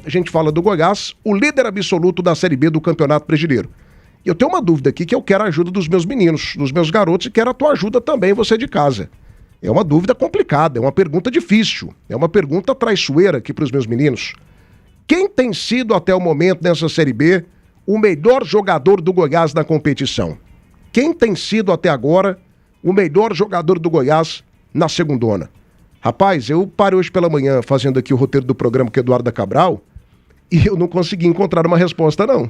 a gente fala do Goiás, o líder absoluto da Série B do Campeonato Brasileiro. E eu tenho uma dúvida aqui que eu quero a ajuda dos meus meninos, dos meus garotos, e quero a tua ajuda também, você de casa. É uma dúvida complicada, é uma pergunta difícil, é uma pergunta traiçoeira aqui para os meus meninos. Quem tem sido até o momento nessa Série B o melhor jogador do Goiás na competição? Quem tem sido até agora o melhor jogador do Goiás na segundona? Rapaz, eu parei hoje pela manhã fazendo aqui o roteiro do programa com o Eduardo Cabral e eu não consegui encontrar uma resposta não.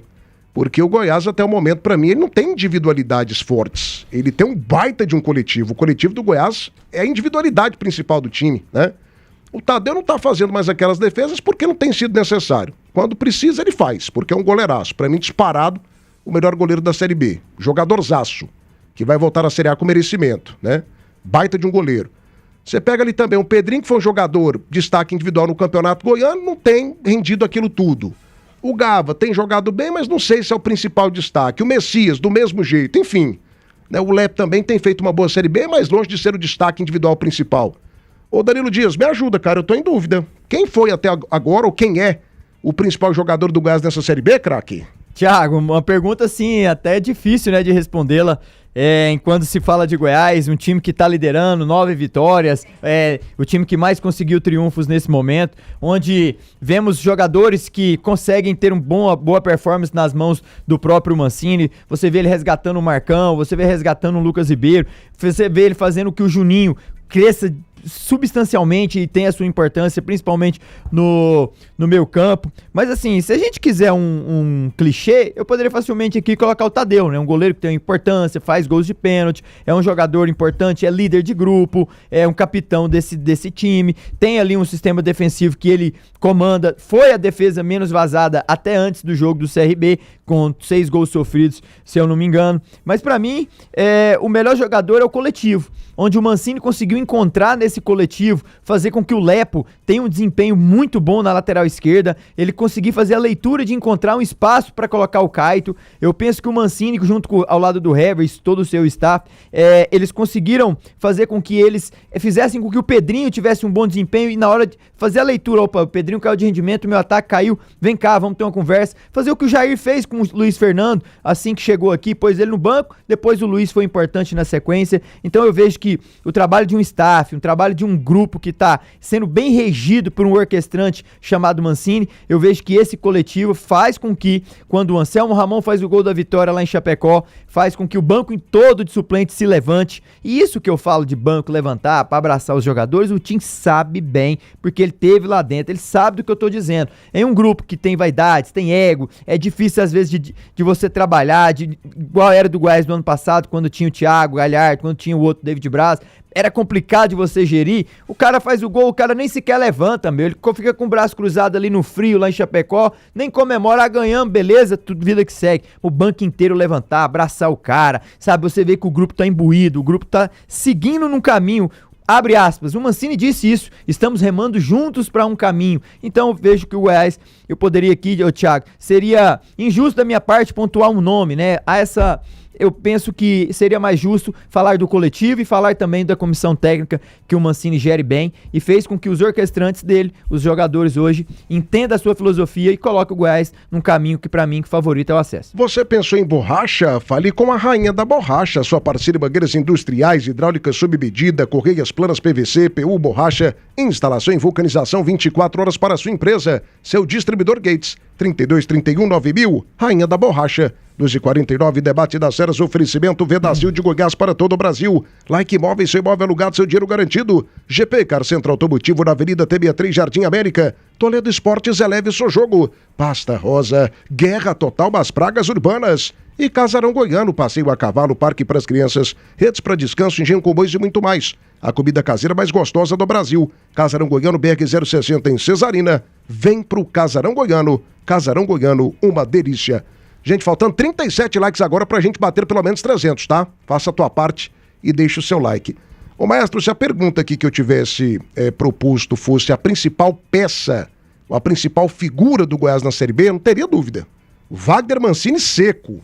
Porque o Goiás até o momento, para mim, ele não tem individualidades fortes. Ele tem um baita de um coletivo. O coletivo do Goiás é a individualidade principal do time, né? O Tadeu não tá fazendo mais aquelas defesas porque não tem sido necessário. Quando precisa, ele faz, porque é um goleiraço. Para mim, disparado, o melhor goleiro da Série B. Jogadorzaço, que vai voltar à Série A com merecimento, né? Baita de um goleiro. Você pega ali também o Pedrinho, que foi um jogador destaque individual no Campeonato Goiano, não tem rendido aquilo tudo. O Gava tem jogado bem, mas não sei se é o principal destaque. O Messias, do mesmo jeito, enfim. Né, o Lepe também tem feito uma boa Série B, mas longe de ser o destaque individual principal. Ô Danilo Dias, me ajuda, cara, eu tô em dúvida. Quem foi até agora, ou quem é o principal jogador do Goiás nessa Série B, craque? Thiago, uma pergunta assim, até difícil, né, de respondê-la. Enquanto se fala de Goiás, um time que está liderando, 9 vitórias, o time que mais conseguiu triunfos nesse momento, onde vemos jogadores que conseguem ter uma boa performance nas mãos do próprio Mancini. Você vê ele resgatando o Marcão, você vê resgatando o Lucas Ribeiro, você vê ele fazendo que o Juninho cresça substancialmente e tem a sua importância, principalmente no meio campo. Mas assim, se a gente quiser um clichê, eu poderia facilmente aqui colocar o Tadeu, né? Um goleiro que tem importância, faz gols de pênalti, é um jogador importante, é líder de grupo, é um capitão desse time, tem ali um sistema defensivo que ele comanda, foi a defesa menos vazada até antes do jogo do CRB, com 6 gols sofridos, se eu não me engano. Mas pra mim, o melhor jogador é o coletivo, onde o Mancini conseguiu encontrar nesse coletivo, fazer com que o Lepo tenha um desempenho muito bom na lateral esquerda, ele conseguiu fazer a leitura de encontrar um espaço para colocar o Caito. Eu penso que o Mancini, junto ao lado do Hever, todo o seu staff, eles conseguiram fazer com que eles fizessem com que o Pedrinho tivesse um bom desempenho e na hora de fazer a leitura, opa, o Pedrinho caiu de rendimento, meu ataque caiu, vem cá, vamos ter uma conversa, fazer o que o Jair fez com o Luiz Fernando, assim que chegou aqui, pôs ele no banco, depois o Luiz foi importante na sequência. Então eu vejo que o trabalho de um staff, um trabalho de um grupo que está sendo bem regido por um orquestrante chamado Mancini, eu vejo que esse coletivo faz com que, quando o Anselmo Ramon faz o gol da vitória lá em Chapecó, faz com que o banco em todo de suplente se levante. E isso que eu falo de banco levantar para abraçar os jogadores, o time sabe bem, porque ele teve lá dentro, ele sabe do que eu tô dizendo. Em um grupo que tem vaidades, tem ego, é difícil às vezes de você trabalhar, igual era do Goiás do ano passado, quando tinha o Thiago Galhardo, quando tinha o outro David Braz, era complicado de você gerir. O cara faz o gol, o cara nem sequer levanta, meu. Ele fica com o braço cruzado ali no frio, lá em Chapecó, nem comemora, ganhamos, beleza, tudo vida que segue. O banco inteiro levantar, abraçar o cara, sabe? Você vê que o grupo tá imbuído, o grupo tá seguindo num caminho. Abre aspas, o Mancini disse isso, estamos remando juntos para um caminho. Então eu vejo que o Goiás, eu poderia aqui, Thiago, seria injusto da minha parte pontuar um nome, né? Eu penso que seria mais justo falar do coletivo e falar também da comissão técnica que o Mancini gere bem e fez com que os orquestrantes dele, os jogadores hoje, entendam a sua filosofia e coloquem o Goiás num caminho que pra mim que favorito é o acesso. Você pensou em borracha? Fale com a rainha da borracha, sua parceira em mangueiras industriais, hidráulicas sob medida, correias planas PVC, PU, borracha, instalação e vulcanização 24 horas para a sua empresa. Seu distribuidor Gates, 3231-9000, rainha da borracha. 2h49, debate das Seras, oferecimento Vedacil de Goiás para todo o Brasil. Like Imóveis, seu imóvel alugado, seu dinheiro garantido. GP Car Centro Automotivo na Avenida TB3, Jardim América. Toledo Esportes, eleve seu jogo. Pasta Rosa, Guerra Total das Pragas Urbanas. E Casarão Goiano, passeio a cavalo, parque para as crianças, redes para descanso, engenho com bois e muito mais. A comida caseira mais gostosa do Brasil. Casarão Goiano, BR 060 em Cesarina. Vem pro Casarão Goiano. Casarão Goiano, uma delícia. Gente, faltando 37 likes agora pra gente bater pelo menos 300, tá? Faça a tua parte e deixa o seu like. Ô maestro, se a pergunta aqui que eu tivesse proposto fosse a principal peça, a principal figura do Goiás na Série B, eu não teria dúvida. Wagner Mancini seco.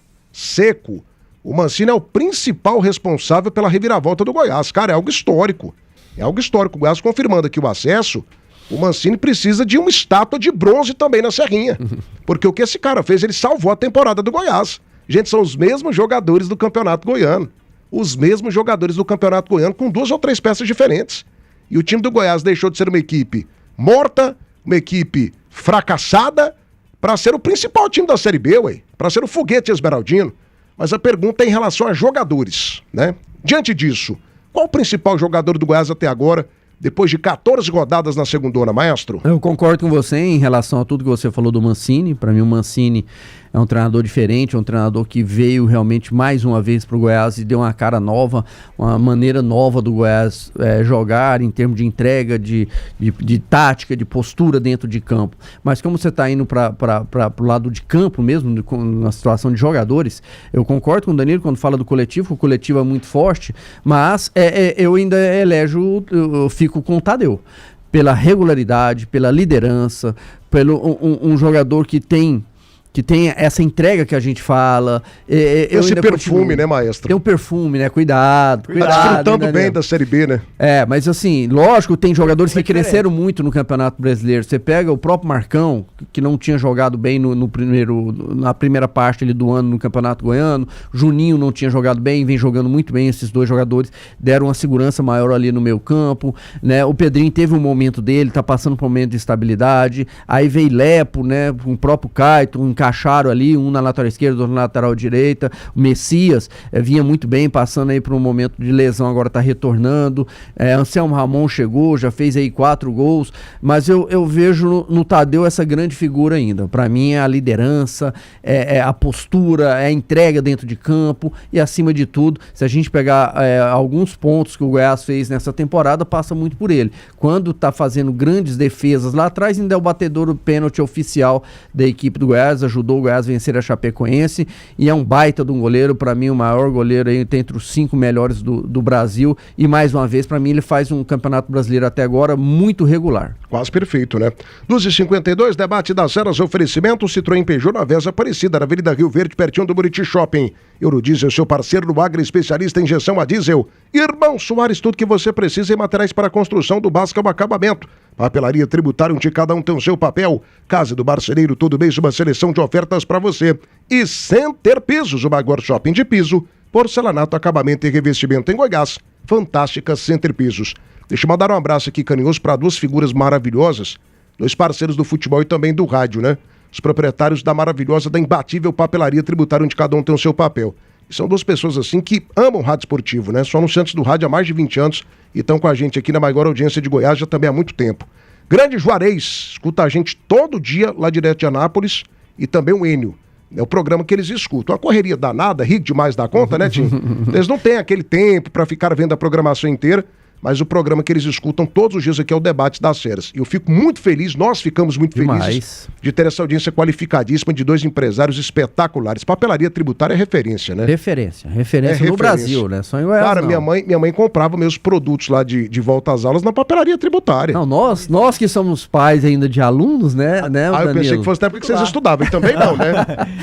O Mancini é o principal responsável pela reviravolta do Goiás. Cara, é algo histórico. É algo histórico. O Goiás confirmando aqui o acesso, O Mancini precisa de uma estátua de bronze também na Serrinha. Porque o que esse cara fez, ele salvou a temporada do Goiás. Gente, são os mesmos jogadores do Campeonato Goiano. Os mesmos jogadores do Campeonato Goiano com 2 ou 3 peças diferentes. E o time do Goiás deixou de ser uma equipe morta, uma equipe fracassada, para ser o principal time da Série B, para ser o foguete esmeraldino. Mas a pergunta é em relação a jogadores, né? Diante disso, qual o principal jogador do Goiás até agora, depois de 14 rodadas na segundona, maestro? Eu concordo com você em relação a tudo que você falou do Mancini. Para mim, o Mancini é um treinador diferente, é um treinador que veio realmente mais uma vez para o Goiás e deu uma cara nova, uma maneira nova do Goiás jogar em termos de entrega, de tática, de postura dentro de campo. Mas como você está indo para o lado de campo mesmo, na situação de jogadores, eu concordo com o Danilo quando fala do coletivo, o coletivo é muito forte, mas eu ainda eu fico com o Tadeu. Pela regularidade, pela liderança, pelo um jogador que tem essa entrega que a gente fala. Esse perfume, né, maestro? Tem um perfume, né? Cuidado. Tá desfrutando bem da Série B, né? Mas assim, lógico, tem jogadores que cresceram muito no Campeonato Brasileiro. Você pega o próprio Marcão, que não tinha jogado bem na primeira parte ali do ano no Campeonato Goiano. Juninho não tinha jogado bem, vem jogando muito bem. Esses 2 jogadores deram uma segurança maior ali no meio campo, né? O Pedrinho teve um momento dele, tá passando por um momento de estabilidade. Aí veio Lepo, né? O próprio Caito, encaixaram ali, um na lateral esquerda, outro na lateral direita. O Messias vinha muito bem, passando aí por um momento de lesão, agora tá retornando. Anselmo Ramon chegou, já fez aí 4 gols, mas eu vejo no Tadeu essa grande figura ainda. Para mim é a liderança, é a postura, é a entrega dentro de campo e, acima de tudo, se a gente pegar alguns pontos que o Goiás fez nessa temporada, passa muito por ele. Quando tá fazendo grandes defesas lá atrás, ainda é o batedor do pênalti oficial da equipe do Goiás, ajudou o Goiás a vencer a Chapecoense e é um baita de um goleiro, para mim o maior goleiro aí entre os 5 melhores do Brasil, e mais uma vez, para mim ele faz um campeonato brasileiro até agora muito regular. Quase perfeito, né? 12h52, debate das eras, oferecimento Citroën Peugeot na Vesa Aparecida, na Avenida Rio Verde, pertinho do Buriti Shopping. Eurodiesel, seu parceiro no Agro, especialista em injeção a diesel. Irmão Soares, tudo que você precisa em materiais para a construção, do básico ao acabamento. Papelaria Tributária, onde cada um tem o seu papel. Casa do Marceneiro, todo mês uma seleção de ofertas para você. E Center Pisos, o maior shopping de piso, porcelanato, acabamento e revestimento em Goiás. Fantástica Center Pisos. Deixa eu mandar um abraço aqui carinhoso para 2 figuras maravilhosas, 2 parceiros do futebol e também do rádio, né? Os proprietários da maravilhosa, da imbatível Papelaria Tributária, onde cada um tem o seu papel. E são 2 pessoas assim que amam o rádio esportivo, né? São anunciantes do rádio há mais de 20 anos e estão com a gente aqui na maior audiência de Goiás já também há muito tempo. Grande Juarez, escuta a gente todo dia lá direto de Anápolis, e também o Enio. É o programa que eles escutam. A correria danada, ri demais da conta, né, Tim? Eles não têm aquele tempo para ficar vendo a programação inteira, mas o programa que eles escutam todos os dias aqui é o Debate das Feras. E eu fico muito feliz, nós ficamos muito felizes de ter essa audiência qualificadíssima de 2 empresários espetaculares. Papelaria Tributária é referência, né? Referência no Brasil, né? Só em Goiás, cara, não. Minha mãe comprava meus produtos lá de volta às aulas na Papelaria Tributária. Não, nós que somos pais ainda de alunos, né? Eu pensei que fosse até porque vocês estudavam, e também não, né?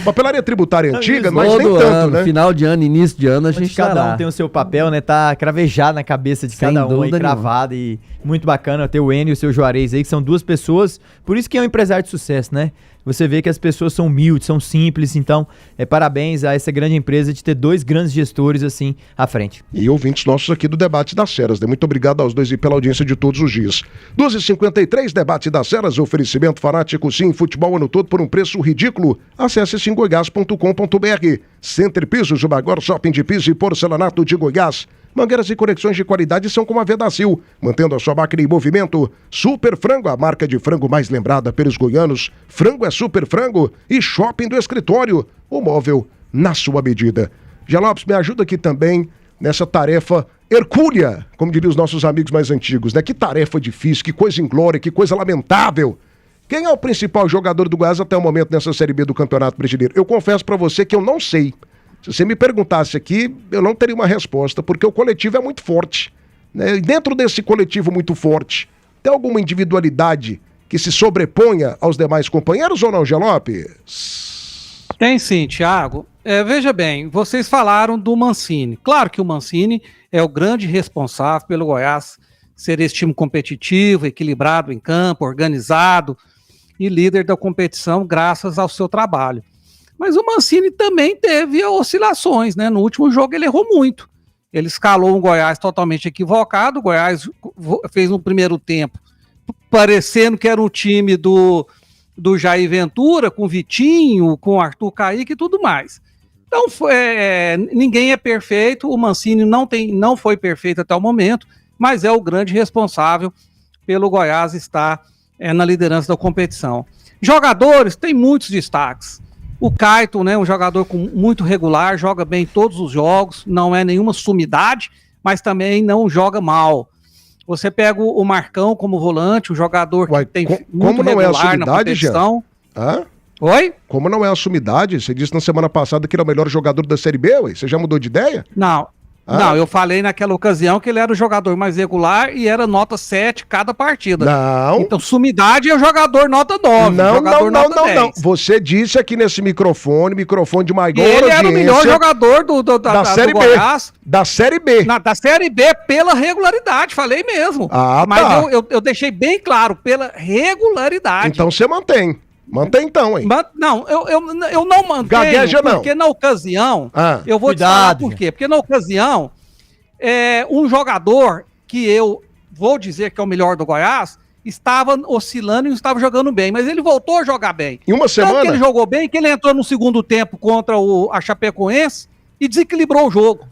Papelaria Tributária antiga, mas nem tanto, ano, né? Final de ano, início de ano, a gente cada um tem o seu papel, né? Tá cravejado na cabeça de cada um aí, cravado, e muito bacana ter o Enio e o seu Juarez aí, que são 2 pessoas, por isso que é um empresário de sucesso, né? Você vê que as pessoas são humildes, são simples, então parabéns a essa grande empresa de ter 2 grandes gestores assim à frente. E ouvintes nossos aqui do Debate das Feras, né? Muito obrigado aos 2 e pela audiência de todos os dias. 12h53, Debate das Feras, oferecimento fanático sim, futebol ano todo por um preço ridículo. Acesse simgoiás.com.br. Center Pisos, o maior shopping de piso e porcelanato de Goiás. Mangueiras e conexões de qualidade são como a Vedacil, mantendo a sua máquina em movimento. Super Frango, a marca de frango mais lembrada pelos goianos. Frango é Super Frango. E Shopping do Escritório, o móvel na sua medida. Gelopes, me ajuda aqui também nessa tarefa hercúlea, como diriam os nossos amigos mais antigos, né? Que tarefa difícil, que coisa inglória, que coisa lamentável. Quem é o principal jogador do Goiás até o momento nessa Série B do Campeonato Brasileiro? Eu confesso pra você que eu não sei. Se você me perguntasse aqui, eu não teria uma resposta, porque o coletivo é muito forte, né? E dentro desse coletivo muito forte, tem alguma individualidade que se sobreponha aos demais companheiros ou não, Gelopes? Tem sim, Thiago. Veja bem, vocês falaram do Mancini. Claro que o Mancini é o grande responsável pelo Goiás ser esse time competitivo, equilibrado em campo, organizado e líder da competição graças ao seu trabalho. Mas o Mancini também teve oscilações, né? No último jogo ele errou muito. Ele escalou um Goiás totalmente equivocado. O Goiás fez no primeiro tempo parecendo que era um time do Jair Ventura, com Vitinho, com Arthur Caíque e tudo mais. Então, ninguém é perfeito, o Mancini não foi perfeito até o momento, mas é o grande responsável pelo Goiás estar na liderança da competição. Jogadores, tem muitos destaques. O Caito, né, um jogador muito regular, joga bem todos os jogos, não é nenhuma sumidade, mas também não joga mal. Você pega o Marcão como volante, um jogador que tem muito regular na competição. Hã? Oi? Como não é a sumidade? Você disse na semana passada que ele é o melhor jogador da Série B, ué? Você já mudou de ideia? Não, eu falei naquela ocasião que ele era o jogador mais regular e era nota 7 cada partida. Não. Então, sumidade é o jogador nota 9. Não. Você disse aqui nesse microfone de maior audiência... Ele era o melhor jogador da Série do B. Goiás. Da Série B. Da Série B, pela regularidade, falei mesmo. Mas eu deixei bem claro, pela regularidade. Então você mantém. Mantém então, hein? Não, eu não mantenho, gagueja, não. Porque na ocasião, eu vou te falar por quê. Porque na ocasião, um jogador que eu vou dizer que é o melhor do Goiás, estava oscilando e não estava jogando bem, mas ele voltou a jogar bem. Em uma semana? Tanto que ele jogou bem, que ele entrou no segundo tempo contra a Chapecoense e desequilibrou o jogo.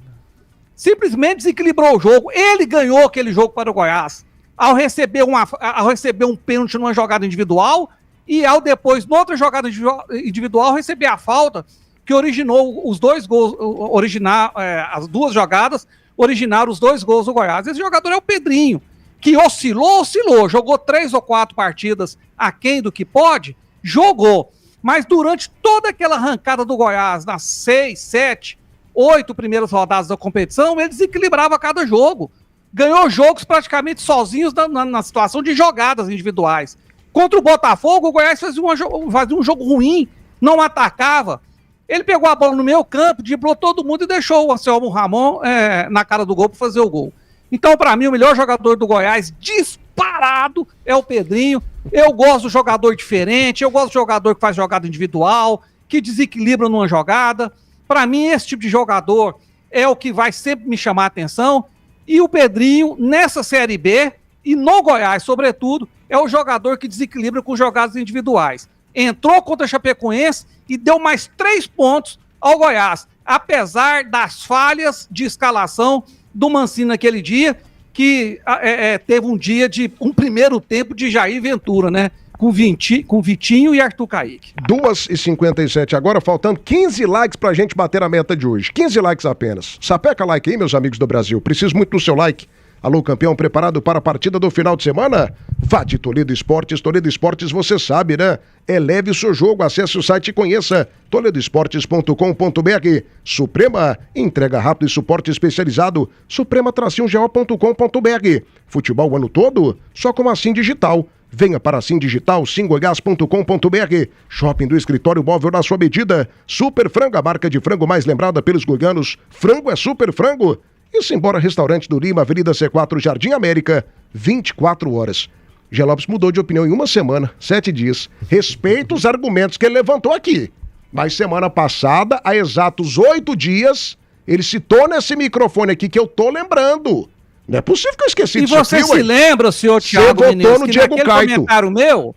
Simplesmente desequilibrou o jogo. Ele ganhou aquele jogo para o Goiás ao receber um pênalti numa jogada individual e ao depois, noutra jogada individual, receber a falta que originou os dois gols, as duas jogadas originaram os 2 gols do Goiás. Esse jogador é o Pedrinho, que oscilou, jogou 3 ou 4 partidas aquém do que pode, jogou. Mas durante toda aquela arrancada do Goiás, nas 6, 7, 8 primeiras rodadas da competição, ele desequilibrava cada jogo. Ganhou jogos praticamente sozinhos na situação de jogadas individuais. Contra o Botafogo, o Goiás fazia um jogo ruim, não atacava. Ele pegou a bola no meio campo, driblou todo mundo e deixou o Anselmo Ramon na cara do gol para fazer o gol. Então, para mim, o melhor jogador do Goiás, disparado, é o Pedrinho. Eu gosto do jogador diferente, eu gosto do jogador que faz jogada individual, que desequilibra numa jogada. Para mim, esse tipo de jogador é o que vai sempre me chamar a atenção. E o Pedrinho, nessa Série B, e no Goiás, sobretudo, é o jogador que desequilibra com jogadas individuais. Entrou contra a Chapecoense e deu mais 3 pontos ao Goiás, apesar das falhas de escalação do Mancini naquele dia, que teve um primeiro tempo de Jair Ventura, né? Com Vitinho e Arthur Caíque. 2h57 agora, faltando 15 likes pra gente bater a meta de hoje. 15 likes apenas. Sapeca like aí, meus amigos do Brasil. Preciso muito do seu like. Alô, campeão, preparado para a partida do final de semana? Vá de Toledo Esportes. Toledo Esportes, você sabe, né? Eleve o seu jogo, acesse o site e conheça toledoesportes.com.br. Suprema, entrega rápido e suporte especializado. Suprema-go.com.br. Futebol o ano todo? Só com a Sim Digital. Venha para a Sim Digital, simgoiás.com.br. Shopping do escritório móvel na sua medida. Super Frango, a marca de frango mais lembrada pelos goianos. Frango é Super Frango. E Simbora Restaurante do Lima, Avenida C4, Jardim América, 24 horas. G. Lopes mudou de opinião em uma semana, 7 dias. Respeito os argumentos que ele levantou aqui. Mas semana passada, há exatos 8 dias, ele citou nesse microfone aqui que eu tô lembrando. Não é possível que eu esqueci disso. E você se lembra, senhor Thiago Menezes, no Diego Caito. Comentário meu...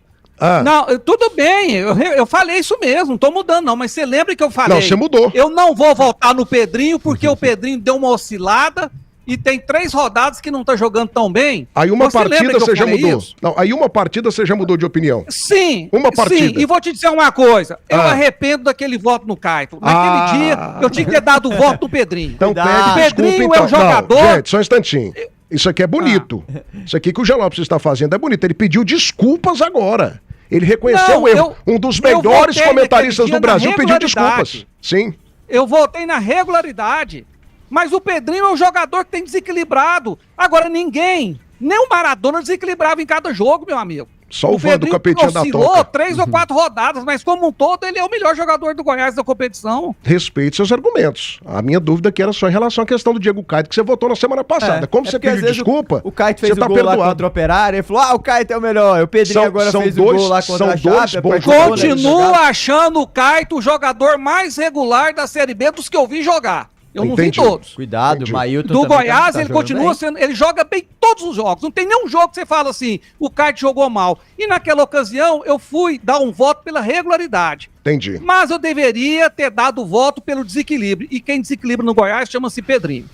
Não, tudo bem, eu falei isso mesmo, não tô mudando não, mas você lembra que eu falei? Não, você mudou. Eu não vou voltar no Pedrinho, porque o Pedrinho deu uma oscilada e tem 3 rodadas que não tá jogando tão bem. Aí uma partida você já mudou. Isso? Não, aí uma partida você já mudou de opinião. Sim, uma partida. Sim, e vou te dizer uma coisa, eu arrependo daquele voto no Caito. Naquele dia, eu tinha que ter dado o voto no Pedrinho. Então pede desculpa, Pedrinho então. É o jogador... Não, gente, só um instantinho. Isso aqui é bonito. Isso aqui que o G. Lopes está fazendo é bonito. Ele pediu desculpas agora. Ele reconheceu o erro. Um dos melhores comentaristas do Brasil pediu desculpas. Sim. Eu voltei na regularidade. Mas o Pedrinho é um jogador que tem desequilibrado. Agora ninguém, nem o Maradona desequilibrava em cada jogo, meu amigo. Só o Vando competia da oscilou toca. 3 ou 4 rodadas, mas como um todo, ele é o melhor jogador do Goiás da competição. Respeite seus argumentos. A minha dúvida aqui era só em relação à questão do Diego Caio, que você votou na semana passada. Como você porque às pediu vezes desculpa, o Caio fez você tá o gol lá perdoado. contra o Operário, ele falou, o Caio é o melhor. O Pedrinho agora fez o gol lá contra a Chape. Continuo achando o Caio o jogador mais regular da Série B dos que eu vi jogar. Eu não vi todos. Cuidado, o Mailton Do também Goiás, tá ele jogando continua bem. sendo. Ele joga bem todos os jogos. Não tem nenhum jogo que você fala assim, o Caio jogou mal. E naquela ocasião, eu fui dar um voto pela regularidade. Entendi. Mas eu deveria ter dado o voto pelo desequilíbrio. E quem desequilibra no Goiás chama-se Pedrinho.